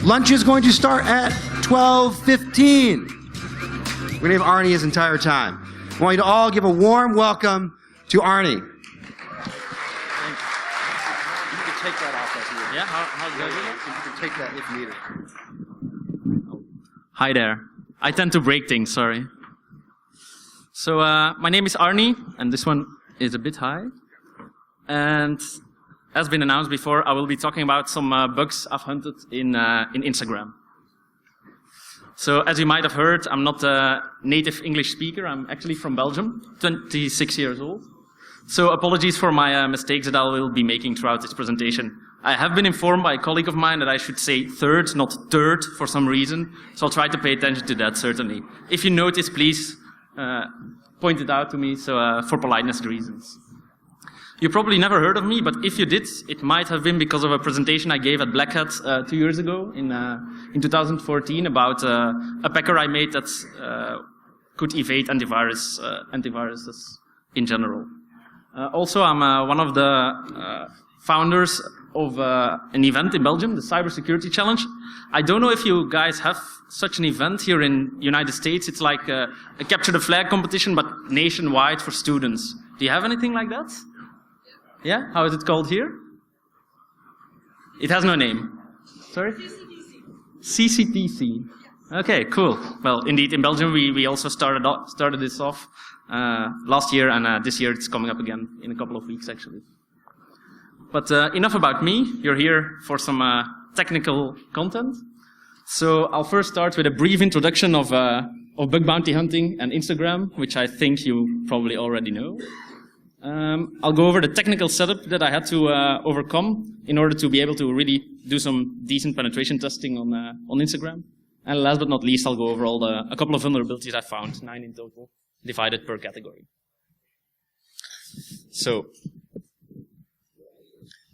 Lunch is going to start at 12:15. We're going to give Arne his entire time. I want you to all give a warm welcome to Arne. You can take that off as needed. Yeah, how's that? You can take that if needed. Hi there. I tend to break things, sorry. So my name is Arne, and this one is a bit high. And as been announced before, I will be talking about some bugs I've hunted in Instagram. So as you might have heard, I'm not a native English speaker. I'm actually from Belgium, 26 years old. So apologies for my mistakes that I will be making throughout this presentation. I have been informed by a colleague of mine that I should say third, not third, for some reason. So I'll try to pay attention to that, certainly. If you notice, please point it out to me, so for politeness reasons. You probably never heard of me, but if you did, it might have been because of a presentation I gave at Black Hat 2 years ago in 2014 about a packer I made that could evade antiviruses in general. Also, I'm one of the founders of an event in Belgium, the Cybersecurity Challenge. I don't know if you guys have such an event here in the United States. It's like a capture the flag competition, but nationwide for students. Do you have anything like that? Yeah? How is it called here? It has no name. Sorry? CCTC. Okay, cool. Well, indeed, in Belgium, we also started this off last year, and this year it's coming up again in a couple of weeks, actually. But enough about me. You're here for some technical content. So I'll first start with a brief introduction of bug bounty hunting and Instagram, which I think you probably already know. I'll go over the technical setup that I had to overcome in order to be able to really do some decent penetration testing on Instagram. And last but not least, I'll go over a couple of vulnerabilities I found, 9 in total, divided per category. So,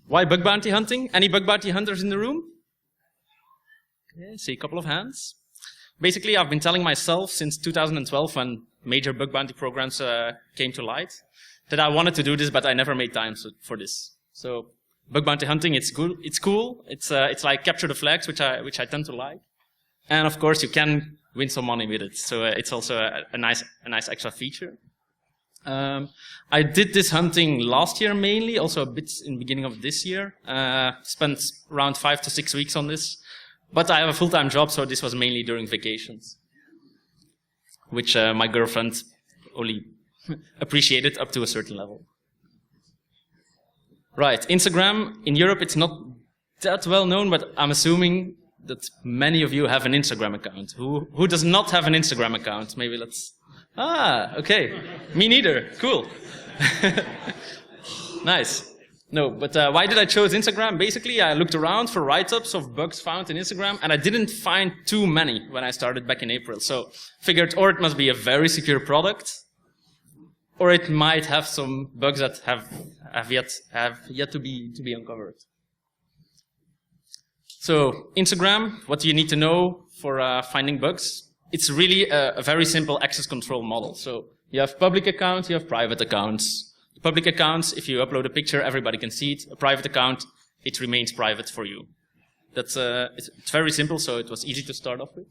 why bug bounty hunting? Any bug bounty hunters in the room? Okay, see a couple of hands. Basically, I've been telling myself since 2012, when major bug bounty programs came to light, that I wanted to do this, but I never made time for this. So, bug bounty hunting, it's cool. It's like capture the flags, which I tend to like, and of course you can win some money with it. So it's also a nice extra feature. I did this hunting last year mainly, also a bit in the beginning of this year. Spent around 5 to 6 weeks on this, but I have a full-time job, so this was mainly during vacations, which my girlfriend only appreciated up to a certain level. Right, Instagram, in Europe it's not that well known, but I'm assuming that many of you have an Instagram account. Who does not have an Instagram account? Maybe let's... okay. Me neither. Cool. Nice. No, but why did I choose Instagram? Basically, I looked around for write-ups of bugs found in Instagram, and I didn't find too many when I started back in April. So figured, or it must be a very secure product, or it might have some bugs that have yet to be uncovered. So Instagram, what do you need to know for finding bugs? It's really a very simple access control model. So you have public accounts, you have private accounts. Public accounts, if you upload a picture, everybody can see it. A private account, it remains private for you. That's it's very simple, so it was easy to start off with.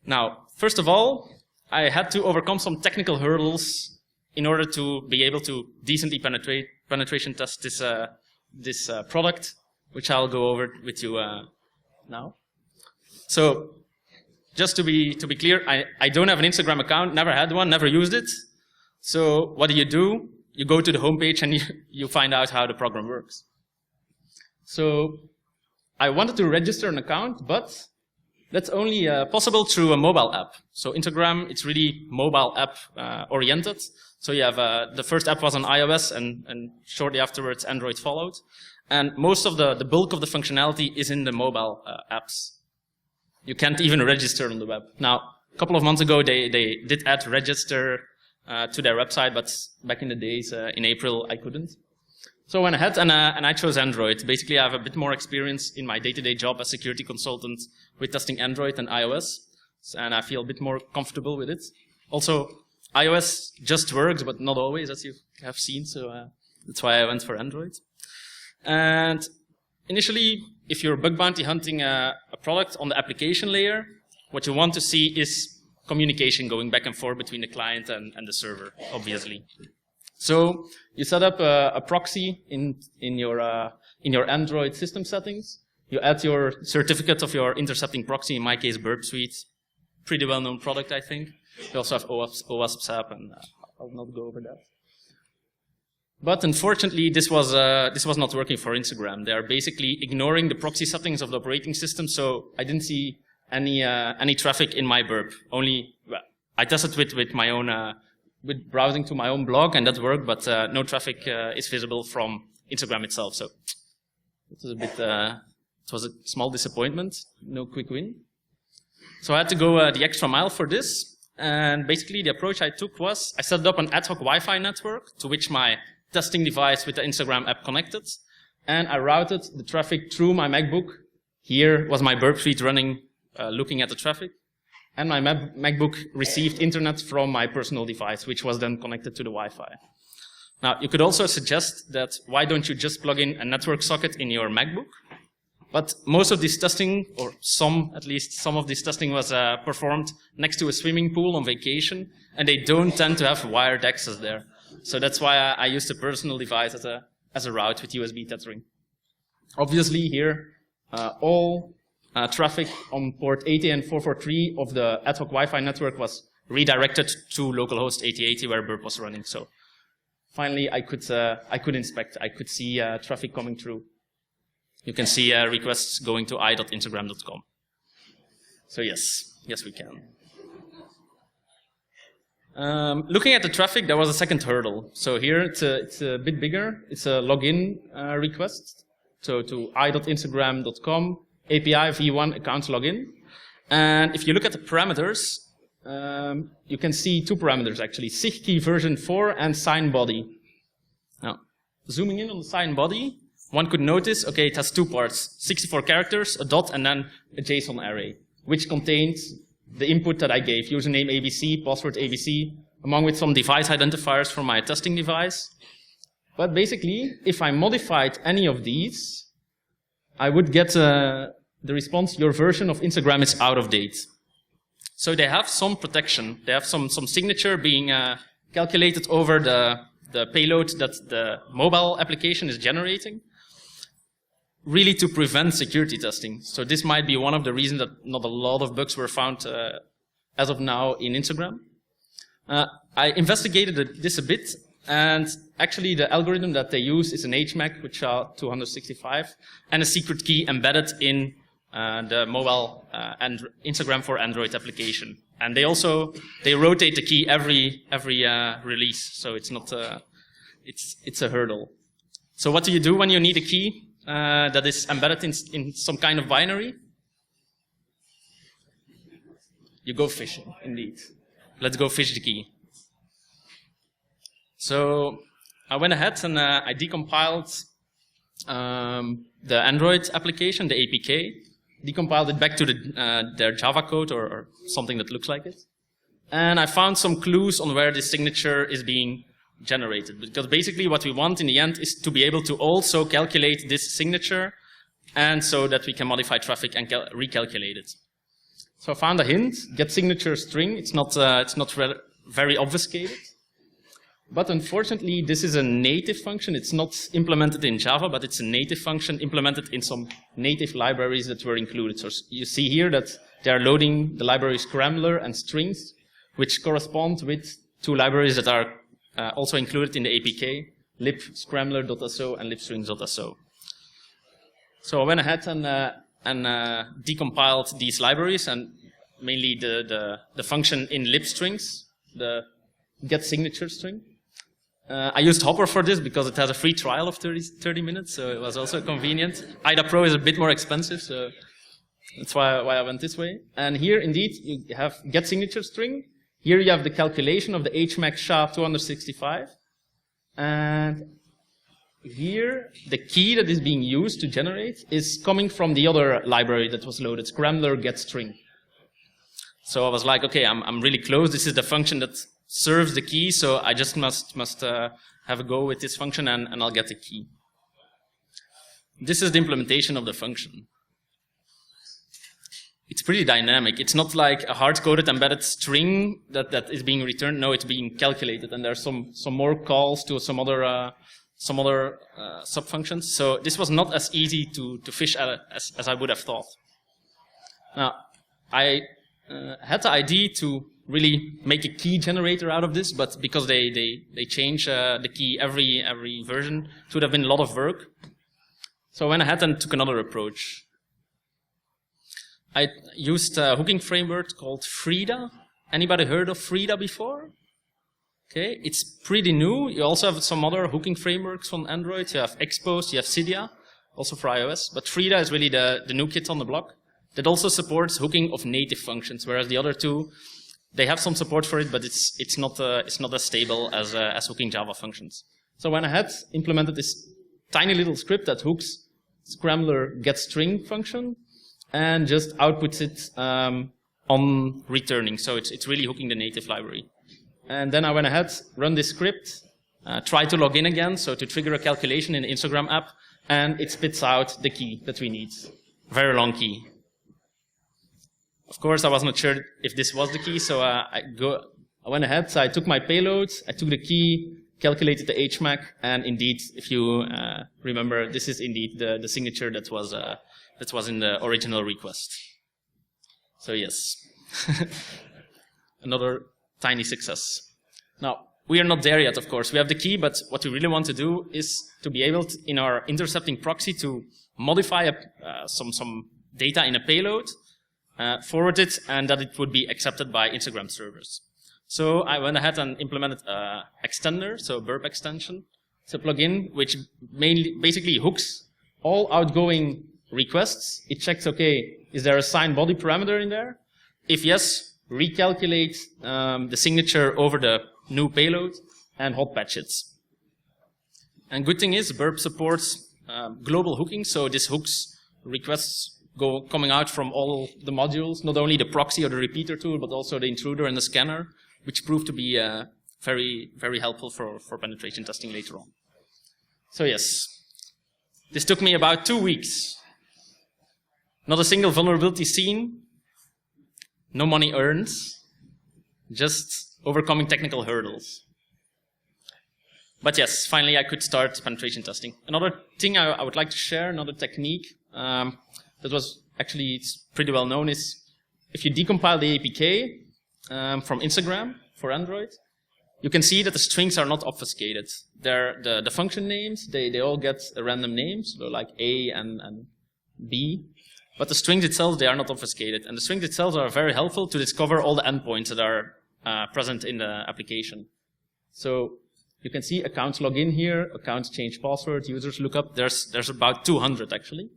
Now, first of all, I had to overcome some technical hurdles in order to be able to decently penetration test this product, which I'll go over with you now. So, just to be clear, I don't have an Instagram account, never had one, never used it. So what do? You go to the homepage and you find out how the program works. So I wanted to register an account, but that's only possible through a mobile app. So Instagram, it's really mobile app oriented. So you have the first app was on iOS, and shortly afterwards Android followed. And most of the bulk of the functionality is in the mobile apps. You can't even register on the web. Now, a couple of months ago, they did add register to their website, but back in the days, in April, I couldn't. So I went ahead and I chose Android. Basically, I have a bit more experience in my day-to-day job as security consultant with testing Android and iOS, and I feel a bit more comfortable with it. Also, iOS just works, but not always, as you have seen, so that's why I went for Android. And initially, if you're bug bounty hunting a product on the application layer, what you want to see is communication going back and forth between the client and the server, obviously. So you set up a proxy in your Android system settings. You add your certificate of your intercepting proxy, in my case Burp Suite, pretty well-known product, I think. We also have OWASP, and I'll not go over that. But unfortunately, this was not working for Instagram. They are basically ignoring the proxy settings of the operating system, so I didn't see any traffic in my burp. Only, well, I tested with my own, with browsing to my own blog, and that worked, but no traffic is visible from Instagram itself. So it was a bit, it was a small disappointment, no quick win. So I had to go the extra mile for this, and basically the approach I took was I set up an ad hoc Wi-Fi network to which my testing device with the Instagram app connected, and I routed the traffic through my MacBook. Here was my burp suite running, looking at the traffic, and my MacBook received internet from my personal device, which was then connected to the Wi-Fi. Now, you could also suggest that why don't you just plug in a network socket in your MacBook? But most of this testing, or at least some of this testing was performed next to a swimming pool on vacation, and they don't tend to have wired access there. So that's why I used a personal device as a route with USB tethering. Obviously here, all traffic on port 80 and 443 of the ad hoc Wi-Fi network was redirected to localhost 8080 where burp was running. So finally I could inspect, I could see traffic coming through. You can see requests going to i.instagram.com. So yes, we can. Looking at the traffic, there was a second hurdle. So here it's a bit bigger. It's a login request. So to i.instagram.com, API v1 account login. And if you look at the parameters, you can see two parameters actually, SIG key version 4 and sign body. Now, zooming in on the sign body, one could notice, okay, it has two parts, 64 characters, a dot, and then a JSON array, which contains the input that I gave, username ABC, password ABC, along with some device identifiers from my testing device. But basically, if I modified any of these, I would get the response, your version of Instagram is out of date. So they have some protection. They have some signature being calculated over the payload that the mobile application is generating, really to prevent security testing. So this might be one of the reasons that not a lot of bugs were found as of now in Instagram. I investigated this a bit, and actually the algorithm that they use is an HMAC with SHA-265 and a secret key embedded in the mobile and Instagram for Android application. And they rotate the key every release, so it's not it's a hurdle. So what do you do when you need a key that is embedded in some kind of binary? You go fishing, indeed. Let's go fish the key. So I went ahead and I decompiled the Android application, the APK, decompiled it back to their Java code or something that looks like it. And I found some clues on where this signature is being generated. Because basically what we want in the end is to be able to also calculate this signature, and so that we can modify traffic and recalculate it. So I found a hint, get signature string. It's not very obfuscated. But unfortunately, this is a native function. It's not implemented in Java, but it's a native function implemented in some native libraries that were included. So you see here that they are loading the library Scrambler and strings, which correspond with two libraries that are also included in the APK, libscrambler.so and libstrings.so. So I went ahead and decompiled these libraries, and mainly the function in libstrings, the get signature string. I used Hopper for this because it has a free trial of 30 minutes, so it was also convenient. IDA Pro is a bit more expensive, so that's why I went this way. And here, indeed, you have get signature string. Here you have the calculation of the HMAC SHA-265. And here, the key that is being used to generate is coming from the other library that was loaded, Scrambler get string. So I was like, okay, I'm really close. This is the function that serves the key, so I just must have a go with this function, and I'll get the key. this is the implementation of the function. It's pretty dynamic. It's not like a hard-coded embedded string that is being returned. No, it's being calculated, and there's some more calls to some other sub-functions. So this was not as easy to fish at as I would have thought. Now, I had the idea to really make a key generator out of this, but because they change the key every version, it would have been a lot of work. So I went ahead and took another approach. I used a hooking framework called Frida. Anybody heard of Frida before? Okay, it's pretty new. You also have some other hooking frameworks on Android. You have Expose, you have Cydia, also for iOS. But Frida is really the new kid on the block that also supports hooking of native functions, whereas the other two, they have some support for it, but it's not as stable as hooking Java functions. So I went ahead, implemented this tiny little script that hooks scrambler getString function and just outputs it on returning. So it's really hooking the native library. And then I went ahead, run this script, try to log in again, so to trigger a calculation in the Instagram app, and it spits out the key that we need. Very long key. Of course, I was not sure if this was the key, so I went ahead, so I took my payload, I took the key, calculated the HMAC, and indeed, if you remember, this is indeed the signature that was in the original request. So yes, another tiny success. Now, we are not there yet, of course. We have the key, but what we really want to do is to be able to, in our intercepting proxy, to modify some data in a payload, forward it, and that it would be accepted by Instagram servers. So I went ahead and implemented an extender, so a burp extension. It's a plugin which basically hooks all outgoing requests. It checks, okay, is there a signed body parameter in there? If yes, recalculate the signature over the new payload and hot patch it. And good thing is, burp supports global hooking, so this hooks requests coming out from all the modules, not only the proxy or the repeater tool, but also the intruder and the scanner, which proved to be very, very helpful for penetration testing later on. So yes, this took me about 2 weeks. Not a single vulnerability seen, no money earned, just overcoming technical hurdles. But yes, finally I could start penetration testing. Another thing I would like to share, another technique that was actually it's pretty well known is if you decompile the APK from Instagram for Android, you can see that the strings are not obfuscated. The function names, they all get a random name, so like A and B. But the strings itself, they are not obfuscated. And the strings itself are very helpful to discover all the endpoints that are present in the application. So you can see accounts log in here, accounts change password, users look up. There's about 200 actually.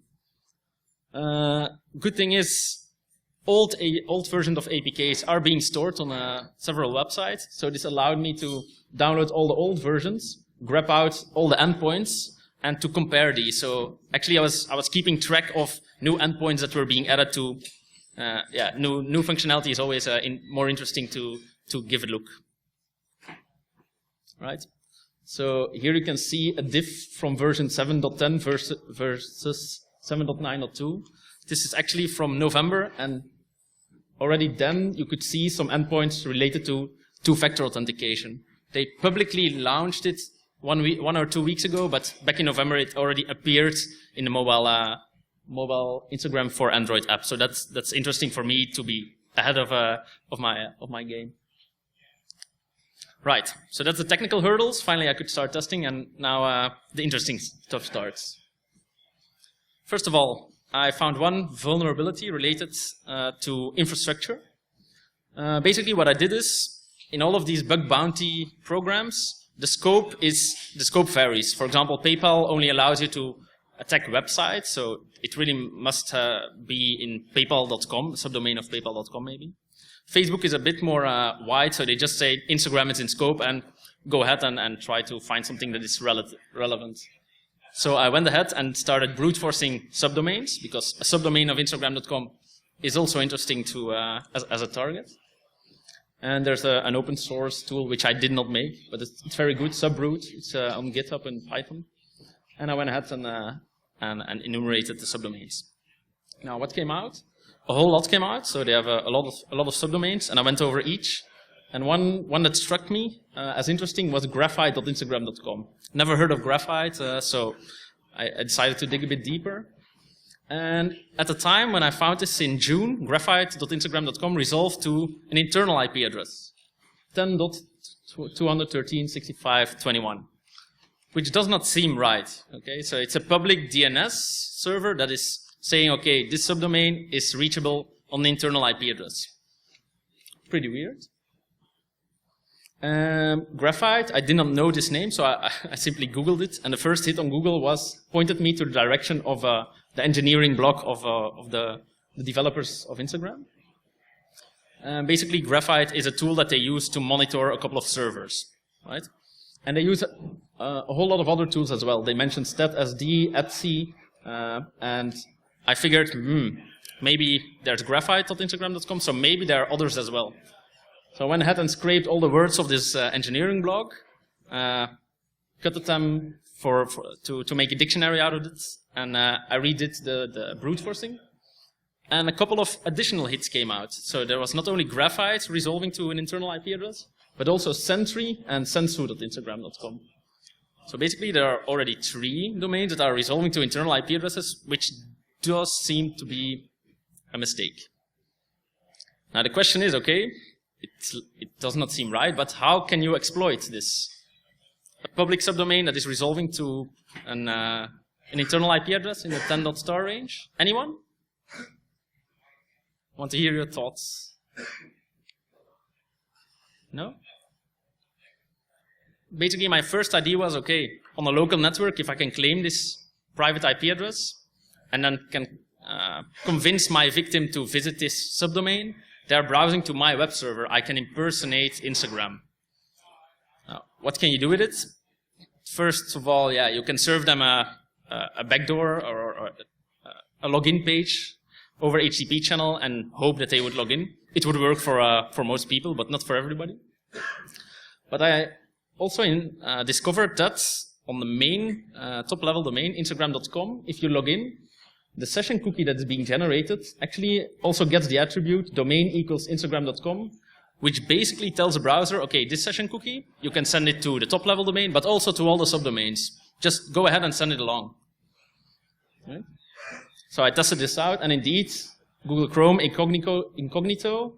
Good thing is, old versions of APKs are being stored on several websites. So this allowed me to download all the old versions, grab out all the endpoints, and to compare these. So actually, I was keeping track of new endpoints that were being added to. New functionality is always more interesting to give a look. Right. So here you can see a diff from version 7.10 versus 7.9.2. This is actually from November, and already then you could see some endpoints related to two-factor authentication. They publicly launched it 1 or 2 weeks ago, but back in November it already appeared in the mobile Instagram for Android app. So that's interesting for me to be ahead of my game. Right. So that's the technical hurdles. Finally, I could start testing, and now the interesting stuff starts. First of all, I found one vulnerability related to infrastructure. Basically, what I did is, in all of these bug bounty programs, the scope varies. For example, PayPal only allows you to attack websites, so it really must be in PayPal.com, the subdomain of PayPal.com maybe. Facebook is a bit more wide, so they just say Instagram is in scope and go ahead and try to find something that is relevant. So I went ahead and started brute forcing subdomains, because a subdomain of Instagram.com is also interesting to as a target. And there's an open source tool which I did not make, but it's very good, Subroot. It's on GitHub in Python. And I went ahead and and enumerated the subdomains. Now, what came out? A whole lot came out. So they have a lot of subdomains, and I went over each. And one that struck me as interesting was graphite.instagram.com. Never heard of graphite, so I decided to dig a bit deeper. And at the time when I found this in June, graphite.instagram.com resolved to an internal IP address, 10.213.65.21, which does not seem right. Okay, so it's a public DNS server that is saying, okay, this subdomain is reachable on the internal IP address. Pretty weird. Graphite, I did not know this name, so I simply Googled it, and the first hit on Google pointed me to the direction of the engineering block of the developers of Instagram. Basically, Graphite is a tool that they use to monitor a couple of servers, right? And they use a whole lot of other tools as well. They mentioned StatSD, Etsy, and I figured, maybe there's graphite.instagram.com, so maybe there are others as well. So I went ahead and scraped all the words of this engineering blog, cut them to make a dictionary out of it, and I redid the brute forcing. And a couple of additional hits came out. So there was not only Graphite resolving to an internal IP address, but also Sentry and sensu.instagram.com. So basically there are already 3 domains that are resolving to internal IP addresses, which does seem to be a mistake. Now the question is, okay, it does not seem right, but how can you exploit this? A public subdomain that is resolving to an internal IP address in the 10.star range? Anyone? Want to hear your thoughts? No? Basically, my first idea was, okay, on a local network, if I can claim this private IP address, and then can convince my victim to visit this subdomain, they're browsing to my web server, I can impersonate Instagram. Now, what can you do with it? First of all, yeah, you can serve them a backdoor or a login page over HTTP channel and hope that they would log in. It would work for most people, but not for everybody. But I also discovered that on the main top-level domain, Instagram.com, if you log in, the session cookie that is being generated actually also gets the attribute domain equals Instagram.com, which basically tells the browser, okay, this session cookie, you can send it to the top-level domain, but also to all the subdomains. Just go ahead and send it along. Right? So I tested this out, and indeed, Google Chrome incognito,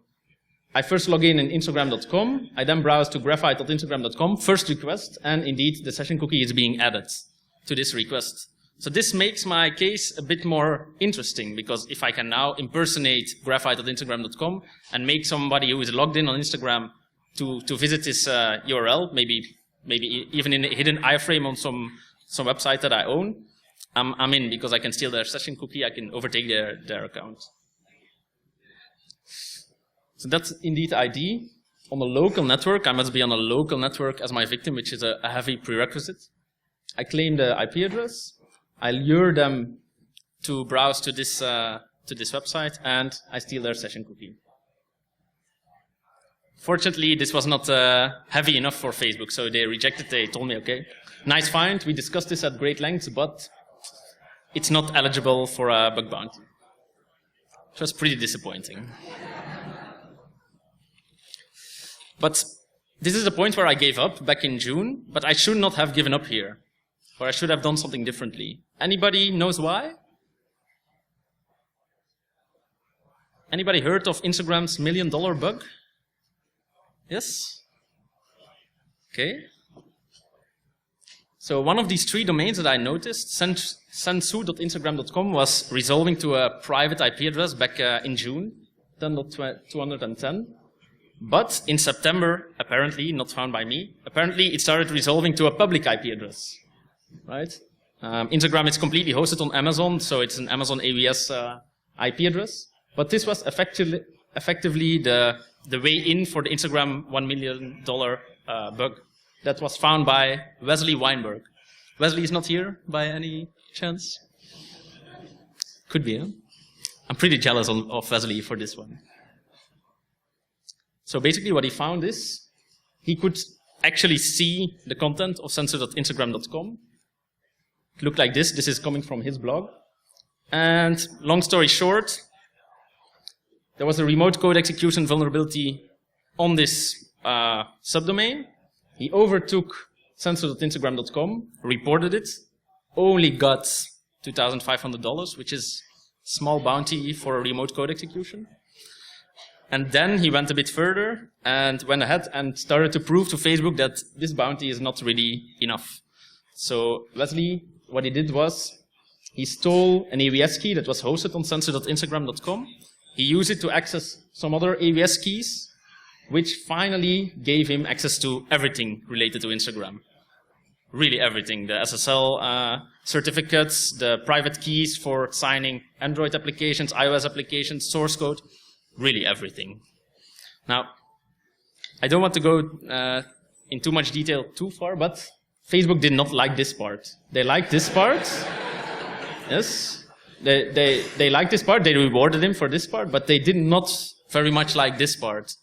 I first log in Instagram.com, I then browse to graphite.instagram.com, first request, and indeed, the session cookie is being added to this request. So this makes my case a bit more interesting, because if I can now impersonate graphite.instagram.com and make somebody who is logged in on Instagram to visit this URL, maybe even in a hidden iframe on some website that I own, I'm in, because I can steal their session cookie, I can overtake their account. So that's indeed ID. On a local network, I must be on a local network as my victim, which is a heavy prerequisite. I claim the IP address. I lure them to browse to this website, and I steal their session cookie. Fortunately, this was not heavy enough for Facebook, so they rejected. They told me, okay, nice find. We discussed this at great lengths, but it's not eligible for a bug bounty. It was pretty disappointing. But this is the point where I gave up back in June, but I should not have given up here. Or I should have done something differently. Anybody knows why? Anybody heard of Instagram's $1 million bug? Yes? Okay. So one of these 3 domains that I noticed, sensu.instagram.com, was resolving to a private IP address back in June, 10.210. But in September, apparently, not found by me, apparently it started resolving to a public IP address. Right? Instagram is completely hosted on Amazon, so it's an Amazon AWS IP address. But this was effectively the way in for the Instagram $1 million bug that was found by Wesley Weinberg. Wesley is not here by any chance? Could be, huh? I'm pretty jealous of Wesley for this one. So basically what he found is he could actually see the content of sensu.instagram.com. It looked like this. This is coming from his blog. And long story short, there was a remote code execution vulnerability on this subdomain. He overtook censor.instagram.com, reported it, only got $2,500, which is small bounty for a remote code execution. And then he went a bit further and went ahead and started to prove to Facebook that this bounty is not really enough. So Leslie, what he did was, he stole an AWS key that was hosted on censor.instagram.com. He used it to access some other AWS keys, which finally gave him access to everything related to Instagram. Really everything. The SSL certificates, the private keys for signing Android applications, iOS applications, source code, really everything. Now, I don't want to go in too much detail too far, but Facebook did not like this part. They liked this part. Yes. They liked this part. They rewarded him for this part, but they did not very much like this part.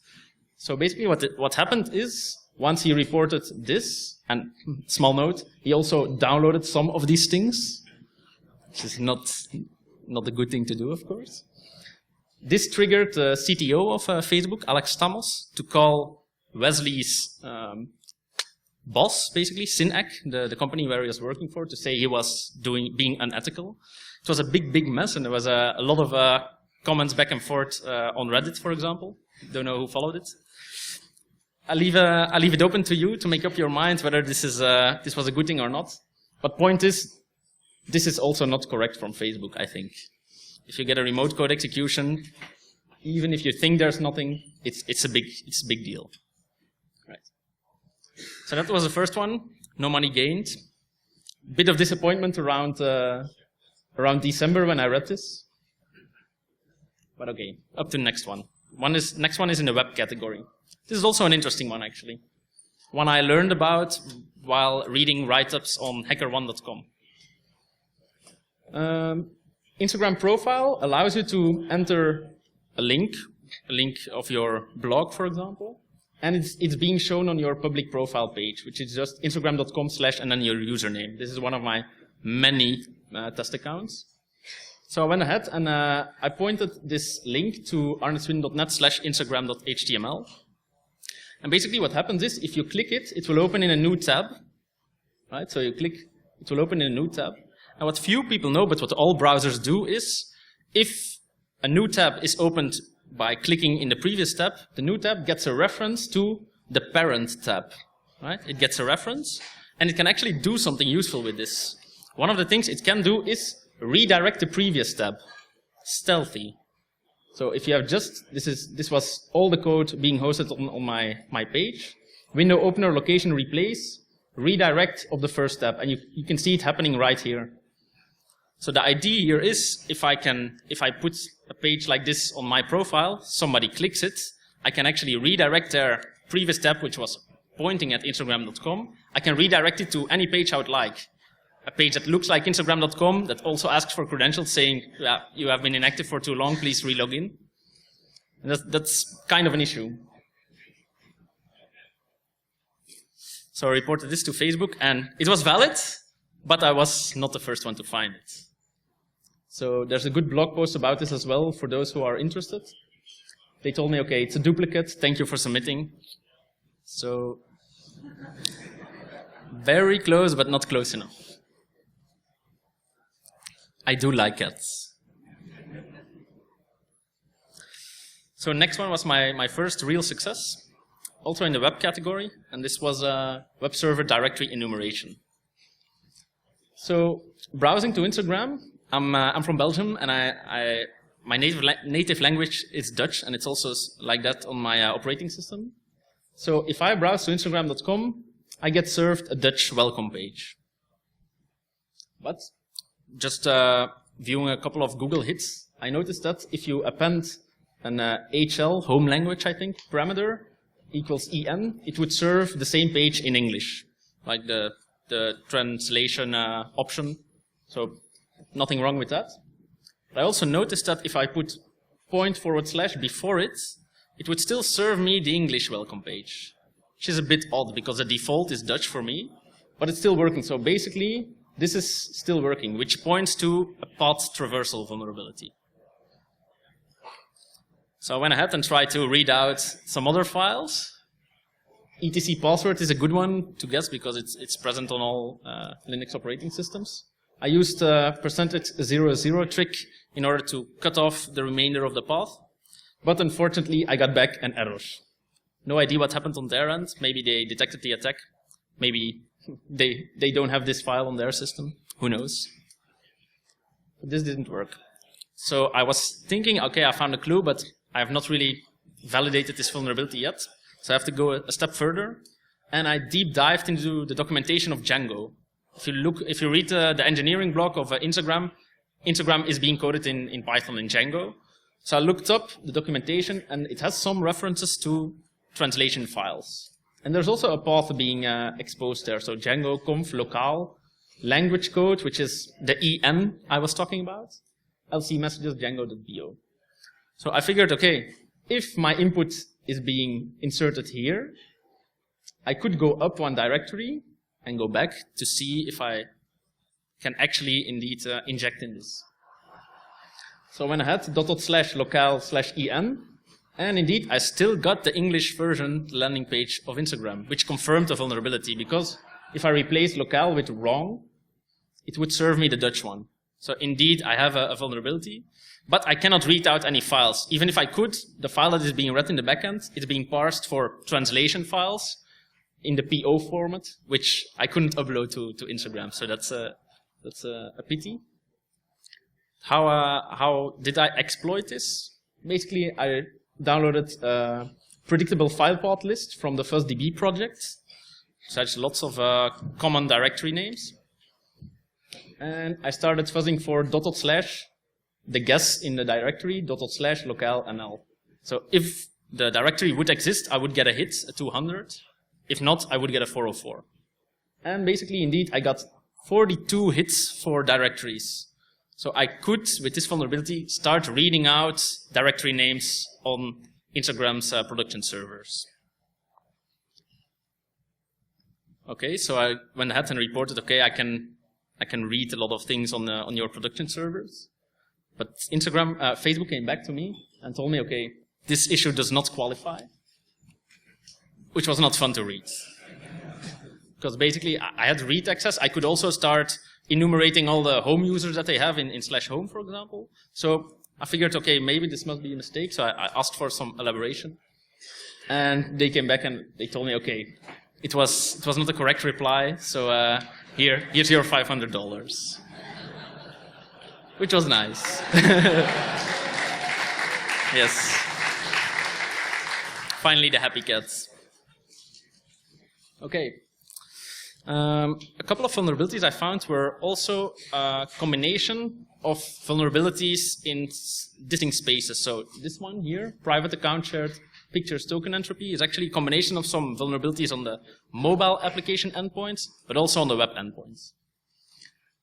So basically what happened is, once he reported this, and small note, he also downloaded some of these things, which is not a good thing to do, of course. This triggered the CTO of Facebook, Alex Stamos, to call Wesley's boss, basically, Swinnen, the company where he was working for, to say he was being unethical. It was a big mess, and there was a lot of comments back and forth on Reddit, for example. Don't know who followed it. I'll leave it open to you to make up your mind whether this was a good thing or not. But point is, this is also not correct from Facebook, I think. If you get a remote code execution, even if you think there's nothing, it's a big deal. Right. So that was the first one. No money gained. Bit of disappointment around December when I read this. But okay, up to the next one. Next one is in the web category. This is also an interesting one, actually. One I learned about while reading write-ups on HackerOne.com. Instagram profile allows you to enter a link of your blog, for example, and it's being shown on your public profile page, which is just instagram.com/ and then your username. This is one of my many test accounts. So I went ahead and I pointed this link to arneswinnen.net/instagram.html. And basically what happens is, if you click it, it will open in a new tab. Right? So you click, it will open in a new tab. And what few people know, but what all browsers do is, if a new tab is opened by clicking in the previous tab, the new tab gets a reference to the parent tab. Right? It gets a reference, and it can actually do something useful with this. One of the things it can do is redirect the previous tab. Stealthy. So if you have just, this was all the code being hosted on my page. Window opener, location replace, redirect of the first tab, and you can see it happening right here. So the idea here is, if I put a page like this on my profile, somebody clicks it, I can actually redirect their previous tab, which was pointing at Instagram.com. I can redirect it to any page I would like. A page that looks like Instagram.com, that also asks for credentials, saying, yeah, you have been inactive for too long, please relog in. And that's kind of an issue. So I reported this to Facebook, and it was valid, but I was not the first one to find it. So there's a good blog post about this as well for those who are interested. They told me, okay, it's a duplicate, thank you for submitting. So very close, but not close enough. I do like cats. So next one was my first real success, also in the web category, and this was web server directory enumeration. So browsing to Instagram, I'm from Belgium, and my native language is Dutch, and it's also like that on my operating system. So if I browse to Instagram.com, I get served a Dutch welcome page. But just viewing a couple of Google hits, I noticed that if you append an HL, home language, I think, parameter, equals EN, it would serve the same page in English, like the translation option. So nothing wrong with that. But I also noticed that if I put / before it, it would still serve me the English welcome page, which is a bit odd because the default is Dutch for me, but it's still working. So basically, this is still working, which points to a path traversal vulnerability. So I went ahead and tried to read out some other files. etc password is a good one to guess because it's present on all Linux operating systems. I used a %00 trick in order to cut off the remainder of the path, but unfortunately I got back an error. No idea what happened on their end. Maybe they detected the attack. Maybe they don't have this file on their system. Who knows? But this didn't work. So I was thinking, okay, I found a clue, but I have not really validated this vulnerability yet. So I have to go a step further. And I deep dived into the documentation of Django. If you read the engineering blog of Instagram is being coded in Python in Django. So I looked up the documentation, and it has some references to translation files. And there's also a path being exposed there. So Django conf locale language code, which is the EN I was talking about, LC messages Django.bo. So I figured, okay, if my input is being inserted here, I could go up one directory and go back to see if I can actually indeed inject in this. So I went ahead, /locale/en, and indeed I still got the English version landing page of Instagram, which confirmed the vulnerability, because if I replace locale with wrong, it would serve me the Dutch one. So indeed I have a vulnerability, but I cannot read out any files. Even if I could, the file that is being read in the backend is being parsed for translation files in the PO format, which I couldn't upload to Instagram. So that's a pity. How did I exploit this? Basically, I downloaded a predictable file path list from the FuzzDB project, such lots of common directory names. And I started fuzzing for // the guess in the directory, // locale nl. So if the directory would exist, I would get a hit, a 200. If not, I would get a 404. And basically, indeed, I got 42 hits for directories. So I could, with this vulnerability, start reading out directory names on Instagram's production servers. Okay, so I went ahead and reported, okay, I can read a lot of things on your production servers. But Facebook came back to me and told me, okay, this issue does not qualify, which was not fun to read. Because basically, I had read access. I could also start enumerating all the home users that they have in /home, for example. So I figured, okay, maybe this must be a mistake. So I asked for some elaboration. And they came back and they told me, okay, it was not the correct reply. So here's your $500. Which was nice. Yes. Finally, the happy cats. Okay. A couple of vulnerabilities I found were also a combination of vulnerabilities in distinct spaces. So this one here, private account shared pictures token entropy, is actually a combination of some vulnerabilities on the mobile application endpoints, but also on the web endpoints.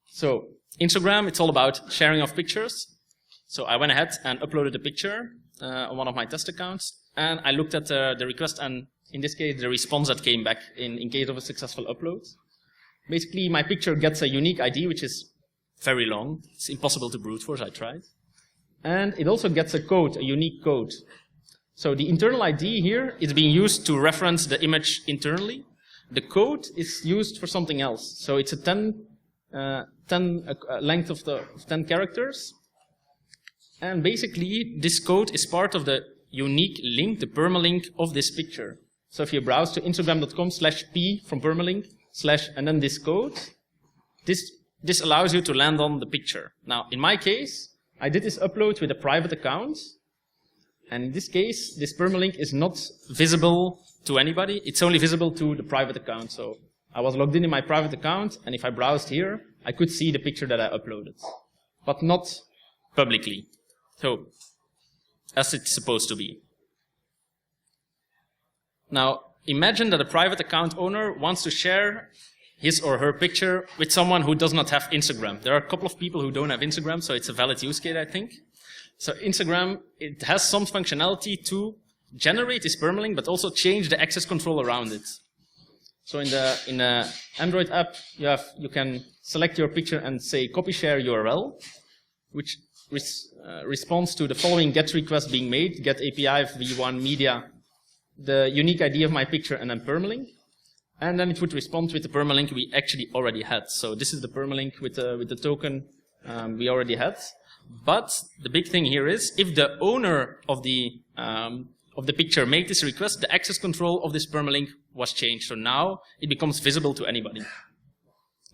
So Instagram, it's all about sharing of pictures. So I went ahead and uploaded a picture on one of my test accounts, and I looked at the request and, in this case, the response that came back in case of a successful upload. Basically, my picture gets a unique ID, which is very long. It's impossible to brute force, I tried. And it also gets a code, a unique code. So the internal ID here is being used to reference the image internally. The code is used for something else. So it's a length of 10 characters. And basically, this code is part of the unique link, the permalink of this picture. So if you browse to instagram.com/p from permalink / and then this code, this allows you to land on the picture. Now, in my case, I did this upload with a private account. And in this case, this permalink is not visible to anybody. It's only visible to the private account. So I was logged in my private account, and if I browsed here, I could see the picture that I uploaded, but not publicly. So, as it's supposed to be. Now, imagine that a private account owner wants to share his or her picture with someone who does not have Instagram. There are a couple of people who don't have Instagram, so it's a valid use case, I think. So Instagram, it has some functionality to generate this permalink, but also change the access control around it. So in the Android app, you can select your picture and say copy share URL, which responds to the following GET request being made: get API v1 media, the unique ID of my picture, and then permalink. And then it would respond with the permalink we actually already had. So this is the permalink with the token we already had. But the big thing here is, if the owner of the picture made this request, the access control of this permalink was changed. So now it becomes visible to anybody.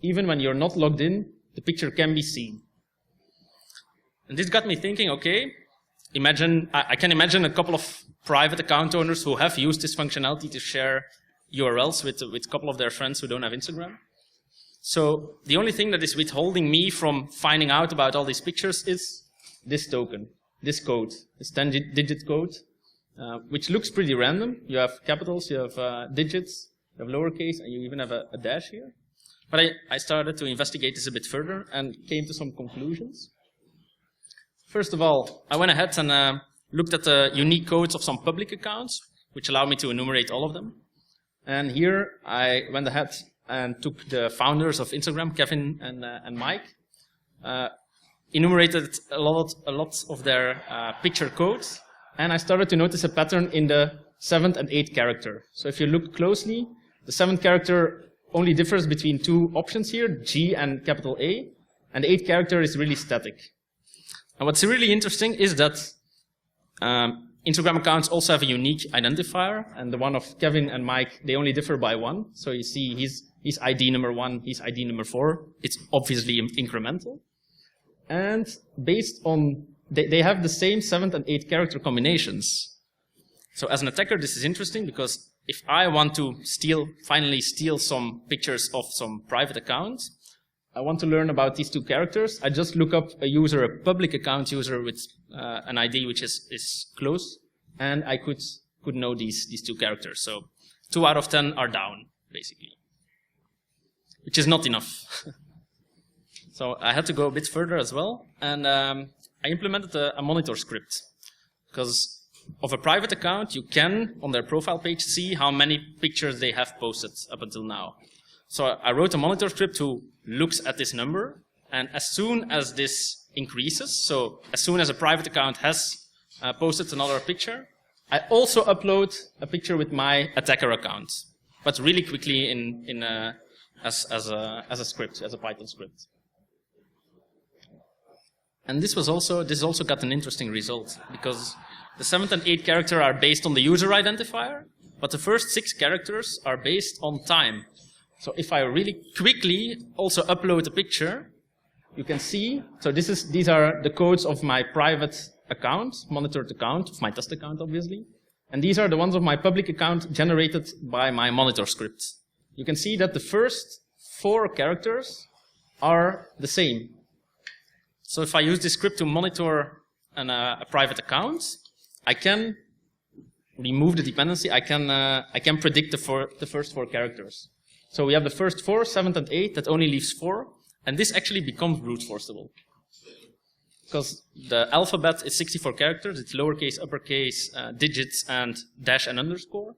Even when you're not logged in, the picture can be seen. And this got me thinking, okay, I can imagine a couple of private account owners who have used this functionality to share URLs with a couple of their friends who don't have Instagram. So the only thing that is withholding me from finding out about all these pictures is this token, this code, this 10-digit code, which looks pretty random. You have capitals, you have digits, you have lowercase, and you even have a dash here. But I started to investigate this a bit further and came to some conclusions. First of all, I went ahead and looked at the unique codes of some public accounts, which allow me to enumerate all of them. And here I went ahead and took the founders of Instagram, Kevin and Mike, enumerated a lot of their picture codes, and I started to notice a pattern in the 7th and 8th character. So if you look closely, the 7th character only differs between two options here, G and capital A, and the 8th character is really static. And what's really interesting is that Instagram accounts also have a unique identifier, and the one of Kevin and Mike, they only differ by 1. So you see he's ID number 1, he's ID number 4. It's obviously incremental. And based on, they have the same 7th and 8th character combinations. So as an attacker, this is interesting, because if I want to finally steal some pictures of some private account, I want to learn about these two characters. I just look up a user, a public account user with an ID which is close, and I could know these two characters. So 2 out of 10 are down, basically, which is not enough. So I had to go a bit further as well, and I implemented a monitor script, because of a private account, you can, on their profile page, see how many pictures they have posted up until now. So I wrote a monitor script who looks at this number, and as soon as this increases, so as soon as a private account has posted another picture, I also upload a picture with my attacker account, but really quickly as a script, as a Python script. And this also got an interesting result, because the 7th and 8th character are based on the user identifier, but the first 6 characters are based on time. So if I really quickly also upload a picture, you can see, so these are the codes of my private account, monitored account, of my test account obviously, and these are the ones of my public account generated by my monitor script. You can see that the first 4 characters are the same. So if I use this script to monitor a private account, I can remove the dependency. I can predict the first 4 characters. So we have the first 4, 7th and 8th, that only leaves 4, and this actually becomes brute forceable, because the alphabet is 64 characters. It's lowercase, uppercase, digits, and dash and underscore.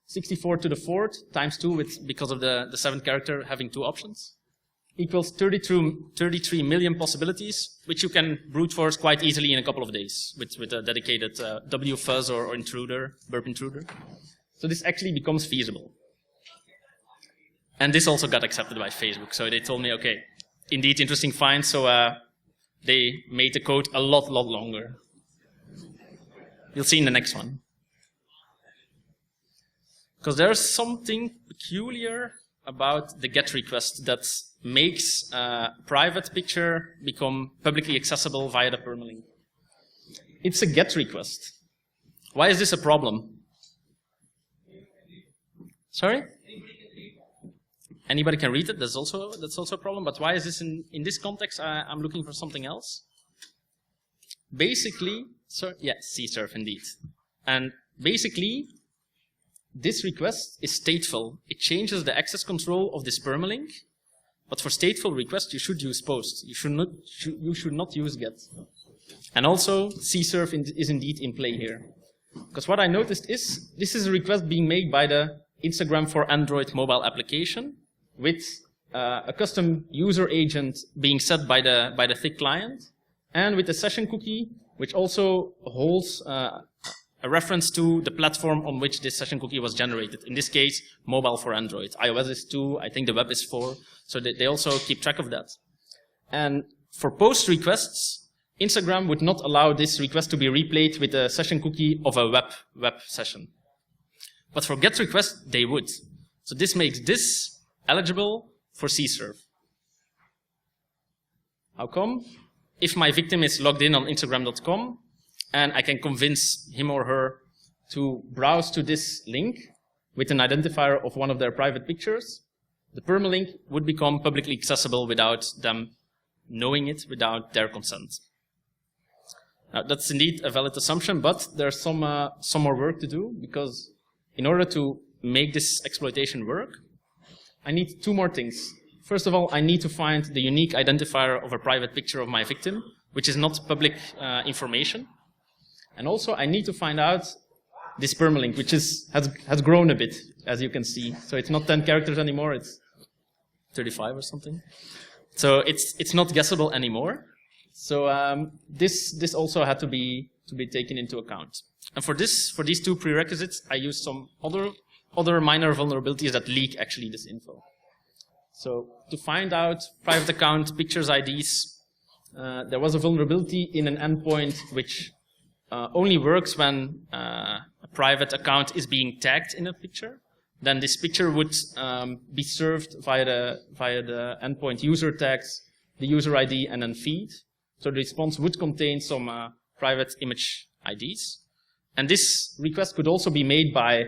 64 to the 4th times 2, because of the 7th character having 2 options, equals 33 million possibilities, which you can brute force quite easily in a couple of days with a dedicated wfuzz or intruder, burp intruder. So this actually becomes feasible. And this also got accepted by Facebook. So they told me, okay, indeed interesting find. So they made the code a lot longer. You'll see in the next one. Because there's something peculiar about the GET request that makes a private picture become publicly accessible via the permalink. It's a GET request. Why is this a problem? Sorry? Anybody can read it. That's also a problem. But why is this in this context? I'm looking for something else. Basically, CSRF indeed. And basically, this request is stateful. It changes the access control of this permalink. But for stateful requests, you should use post. You should not use get. And also, CSRF is indeed in play here. Because what I noticed is, this is a request being made by the Instagram for Android mobile application with a custom user agent being set by the thick client, and with a session cookie, which also holds a reference to the platform on which this session cookie was generated. In this case, mobile for Android. iOS is 2, I think the web is 4, so they also keep track of that. And for post requests, Instagram would not allow this request to be replayed with a session cookie of a web session. But for GET requests, they would. So this makes this eligible for CSRF. How come? If my victim is logged in on Instagram.com, and I can convince him or her to browse to this link with an identifier of one of their private pictures, the permalink would become publicly accessible without them knowing it, without their consent. Now, that's indeed a valid assumption, but there's some more work to do, because in order to make this exploitation work, I need two more things. First of all, I need to find the unique identifier of a private picture of my victim, which is not public information. And also, I need to find out this permalink, which has grown a bit, as you can see. So it's not 10 characters anymore, it's 35 or something. So it's not guessable anymore. So this also had to be taken into account. And for these two prerequisites, I used some other minor vulnerabilities that leak actually this info. So to find out private account pictures IDs, there was a vulnerability in an endpoint which only works when a private account is being tagged in a picture. Then this picture would be served via the endpoint user tags, the user ID, and then feed. So the response would contain some private image IDs. And this request could also be made by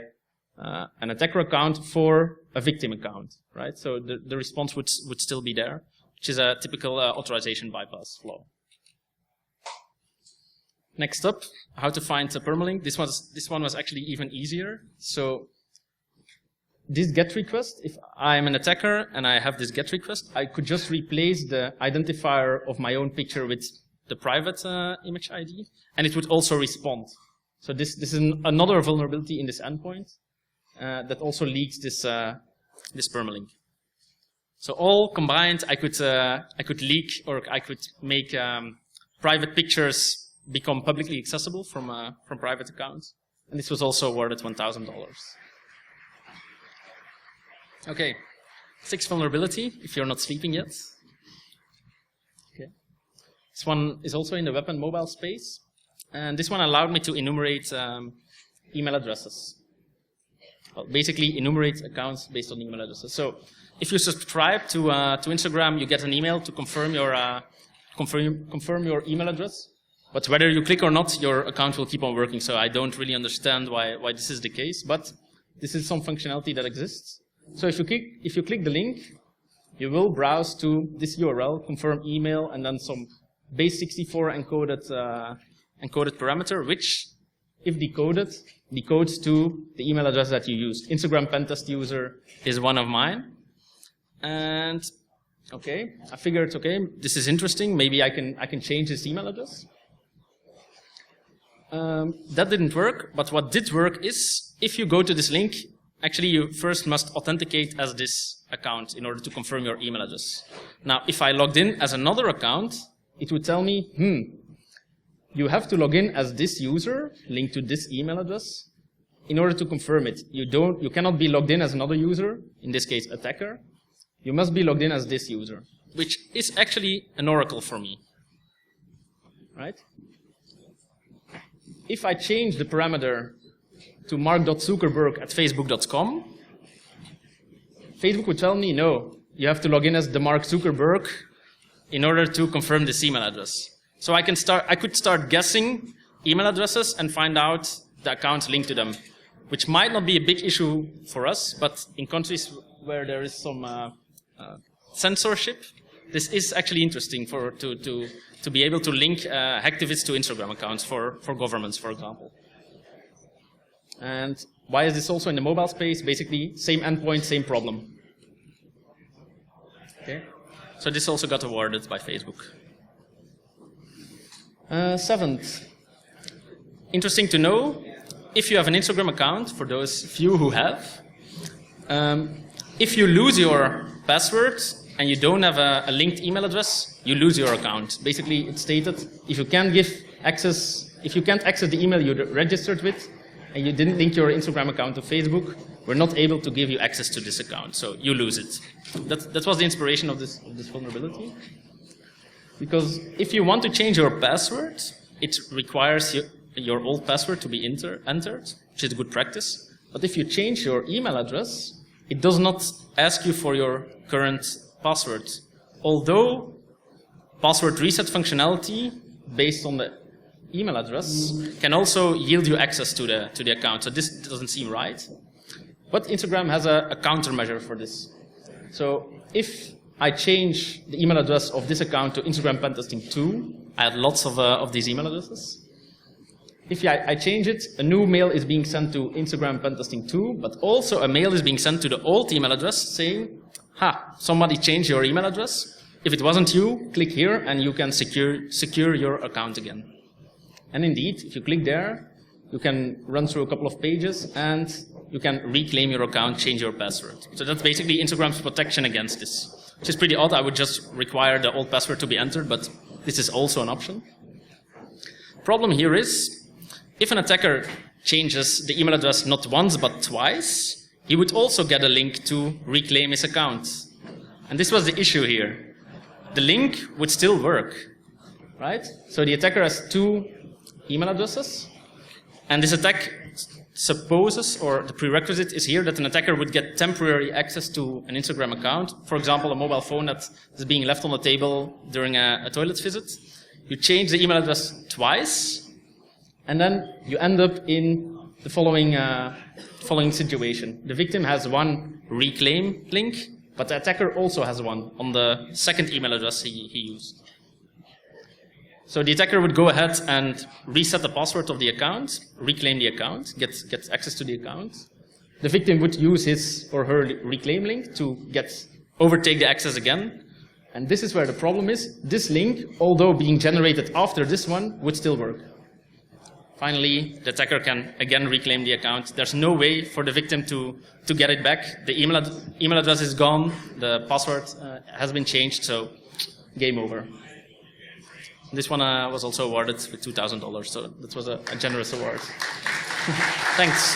an attacker account for a victim account, right? So the response would still be there, which is a typical authorization bypass flaw. Next up, how to find a permalink. This one was actually even easier. So this GET request, if I'm an attacker and I have this GET request, I could just replace the identifier of my own picture with the private image ID, and it would also respond. So this is another vulnerability in this endpoint that also leaks this permalink. So all combined, I could leak, or I could make private pictures become publicly accessible from private accounts, and this was also awarded $1,000. Okay, sixth vulnerability, if you're not sleeping yet. Okay. This one is also in the web and mobile space, and this one allowed me to enumerate email addresses. Well, basically enumerate accounts based on email addresses. So if you subscribe to Instagram, you get an email to confirm your email address. But whether you click or not, your account will keep on working. So I don't really understand why this is the case, but this is some functionality that exists. So if you click the link, you will browse to this URL, confirm email, and then some base64 encoded parameter, which, if decoded, decodes to the email address that you used. Instagram pentest user is one of mine. And okay, I figured, okay, this is interesting. Maybe I can change this email address. That didn't work, but what did work is, if you go to this link, actually you first must authenticate as this account in order to confirm your email address. Now, if I logged in as another account, it would tell me, you have to log in as this user linked to this email address in order to confirm it. You cannot be logged in as another user, in this case attacker. You must be logged in as this user, which is actually an oracle for me, right? If I change the parameter to mark.zuckerberg@facebook.com, Facebook would tell me, no, you have to log in as the Mark Zuckerberg in order to confirm this email address. So I could start guessing email addresses and find out the accounts linked to them, which might not be a big issue for us, but in countries where there is some censorship, this is actually interesting to be able to link hacktivists to Instagram accounts for governments, for example. And why is this also in the mobile space? Basically, same endpoint, same problem. Okay. So this also got awarded by Facebook. Seventh, interesting to know, if you have an Instagram account, for those few who have, If you lose your password and you don't have a linked email address, you lose your account. Basically, it's stated if you can't access the email you registered with, and you didn't link your Instagram account to Facebook, we're not able to give you access to this account, so you lose it. That was the inspiration of this vulnerability. Because if you want to change your password, it requires your old password to be entered, which is good practice. But if you change your email address, it does not ask you for your current password. Although password reset functionality based on the email address can also yield you access to the account. So this doesn't seem right. But Instagram has a countermeasure for this. So if I change the email address of this account to Instagram Pentesting 2, I had lots of these email addresses. If I change it, a new mail is being sent to Instagram Pentesting 2, but also a mail is being sent to the old email address saying, somebody changed your email address. If it wasn't you, click here and you can secure your account again. And indeed, if you click there, you can run through a couple of pages and you can reclaim your account, change your password. So that's basically Instagram's protection against this, which is pretty odd. I would just require the old password to be entered, but this is also an option. Problem here is, if an attacker changes the email address not once but twice, he would also get a link to reclaim his account. And this was the issue here. The link would still work, right? So the attacker has two email addresses, and this attack supposes, or the prerequisite is here, that an attacker would get temporary access to an Instagram account. For example, a mobile phone that is being left on the table during a toilet visit. You change the email address twice, and then you end up in the following situation. The victim has one reclaim link, but the attacker also has one on the second email address he used. So the attacker would go ahead and reset the password of the account, reclaim the account, get access to the account. The victim would use his or her reclaim link to overtake the access again. And this is where the problem is. This link, although being generated after this one, would still work. Finally, the attacker can again reclaim the account. There's no way for the victim to get it back. The email address is gone. The password has been changed, so game over. This one was also awarded with $2,000, so that was a generous award. Thanks.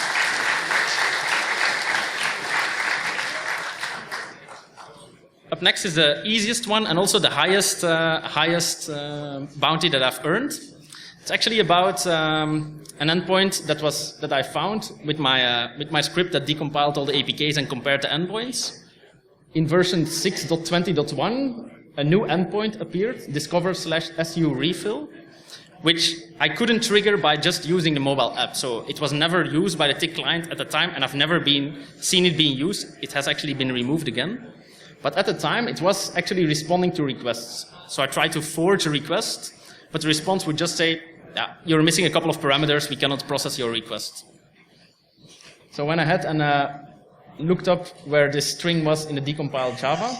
Up next is the easiest one and also the highest bounty that I've earned. It's actually about an endpoint that I found with my script that decompiled all the APKs and compared the endpoints. In version 6.20.1, a new endpoint appeared, discover/SU refill, which I couldn't trigger by just using the mobile app. So it was never used by the TIC client at the time, and I've never seen it being used. It has actually been removed again. But at the time, it was actually responding to requests. So I tried to forge a request, but the response would just say, you're missing a couple of parameters, we cannot process your request. So I went ahead and looked up where this string was in the decompiled Java,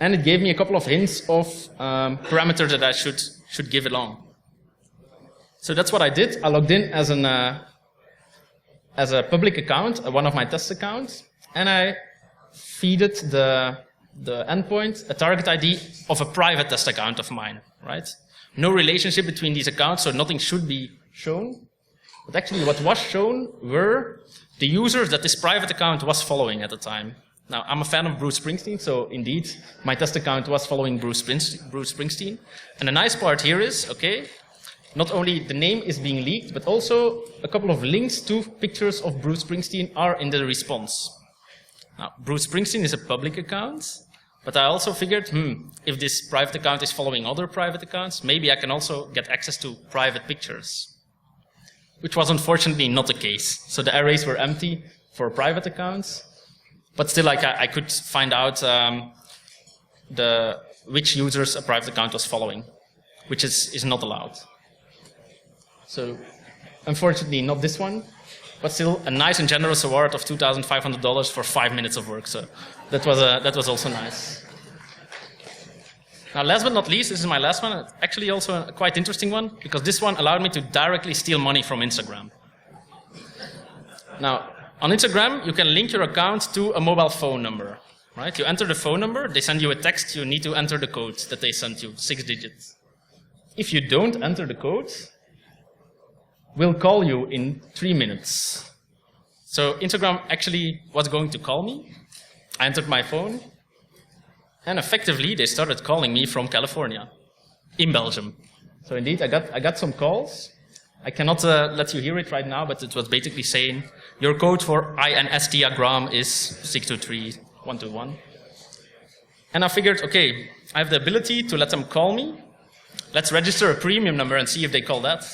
and it gave me a couple of hints of parameters that I should give along. So that's what I did. I logged in as a public account, one of my test accounts, and I feeded the endpoint a target ID of a private test account of mine, right? No relationship between these accounts, so nothing should be shown. But actually what was shown were the users that this private account was following at the time. Now, I'm a fan of Bruce Springsteen, so indeed, my test account was following Bruce Springsteen. And the nice part here is, okay, not only the name is being leaked, but also a couple of links to pictures of Bruce Springsteen are in the response. Now, Bruce Springsteen is a public account, but I also figured, if this private account is following other private accounts, maybe I can also get access to private pictures, which was unfortunately not the case. So the arrays were empty for private accounts, but still I could find out which users a private account was following, which is not allowed. So unfortunately not this one, but still a nice and generous award of $2,500 for 5 minutes of work. So that was also nice. Now, last but not least, this is my last one. Actually, also a quite interesting one, because this one allowed me to directly steal money from Instagram. Now, On Instagram, you can link your account to a mobile phone number. Right? You enter the phone number, they send you a text, you need to enter the code that they sent you, 6 digits. If you don't enter the code, we'll call you in 3 minutes. So Instagram actually was going to call me. I entered my phone, and effectively they started calling me from California, in Belgium. So indeed, I got some calls. I cannot let you hear it right now, but it was basically saying, your code for INS diagram is 623121. And I figured, okay, I have the ability to let them call me. Let's register a premium number and see if they call that.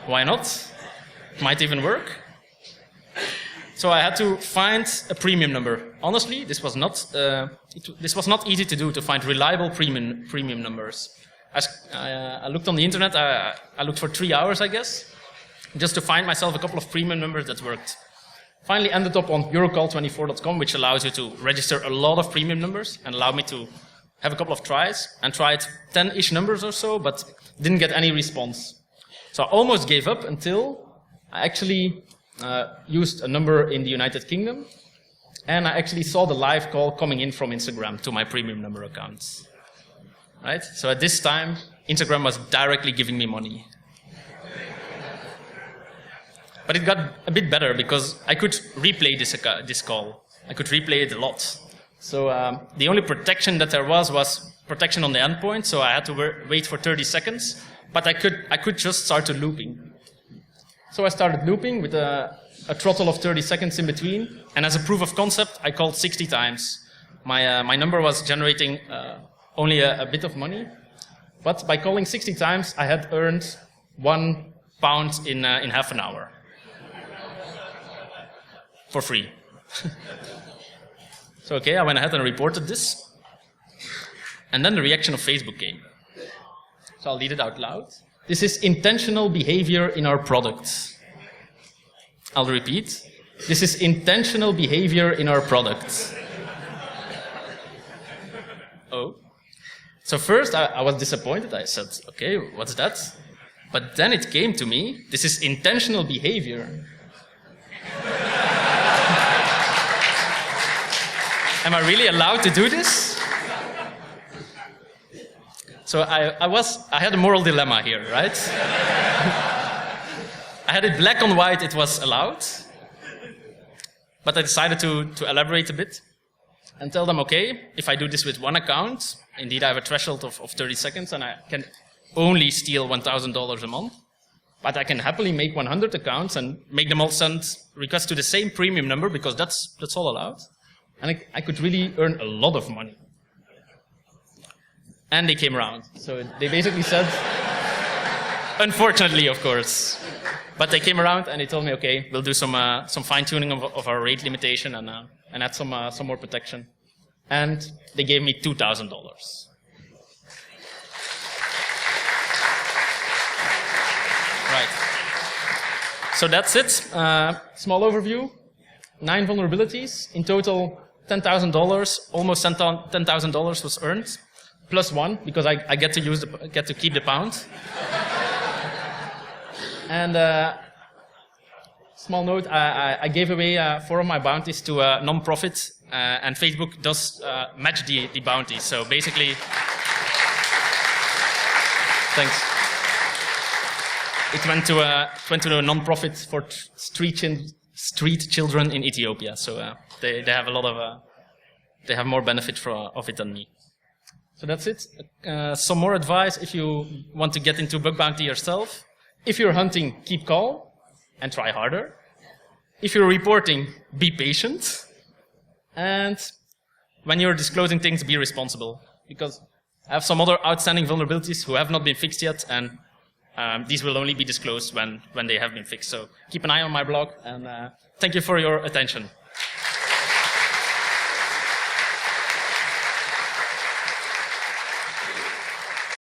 Why not? Might even work. So I had to find a premium number. Honestly, this was not easy to do, to find reliable premium numbers. I looked on the internet. I looked for 3 hours, I guess, just to find myself a couple of premium numbers that worked. Finally ended up on Eurocall24.com, which allows you to register a lot of premium numbers and allowed me to have a couple of tries, and tried 10-ish numbers or so, but didn't get any response. So I almost gave up until I actually used a number in the United Kingdom, and I actually saw the live call coming in from Instagram to my premium number accounts. Right? So at this time, Instagram was directly giving me money. But it got a bit better because I could replay this call. I could replay it a lot. So the only protection that there was protection on the endpoint, so I had to wait for 30 seconds, but I could just start to looping. So I started looping with a throttle of 30 seconds in between, and as a proof of concept, I called 60 times. My number was generating only a bit of money, but by calling 60 times, I had earned £1 in half an hour. For free. So okay, I went ahead and reported this. And then the reaction of Facebook came. So I'll read it out loud. This is intentional behavior in our products. I'll repeat. This is intentional behavior in our products. Oh. So first I was disappointed. I said, okay, what's that? But then it came to me. This is intentional behavior. Am I really allowed to do this? So I had a moral dilemma here, right? I had it black on white, it was allowed. But I decided to elaborate a bit and tell them, okay, if I do this with one account, indeed I have a threshold of 30 seconds and I can only steal $1,000 a month. But I can happily make 100 accounts and make them all send requests to the same premium number because that's all allowed. And I could really earn a lot of money. And they came around. So they basically said, unfortunately, of course. But they came around and they told me, okay, we'll do some fine-tuning of our rate limitation and add some more protection. And they gave me $2,000. Right. So that's it. Small overview. 9 vulnerabilities. In total, $10,000, almost $10,000 was earned, plus 1 because I get to keep the pound. And small note, I gave away 4 of my bounties to a non-profit, and Facebook does match the bounty. So basically, thanks. It went to a non-profit for street children in Ethiopia. So they have a lot of they have more benefit of it than me. So that's it. Some more advice if you want to get into bug bounty yourself. If you're hunting, keep calm and try harder. If you're reporting, be patient. And when you're disclosing things, be responsible. Because I have some other outstanding vulnerabilities who have not been fixed yet, and these will only be disclosed when they have been fixed. So keep an eye on my blog, and thank you for your attention.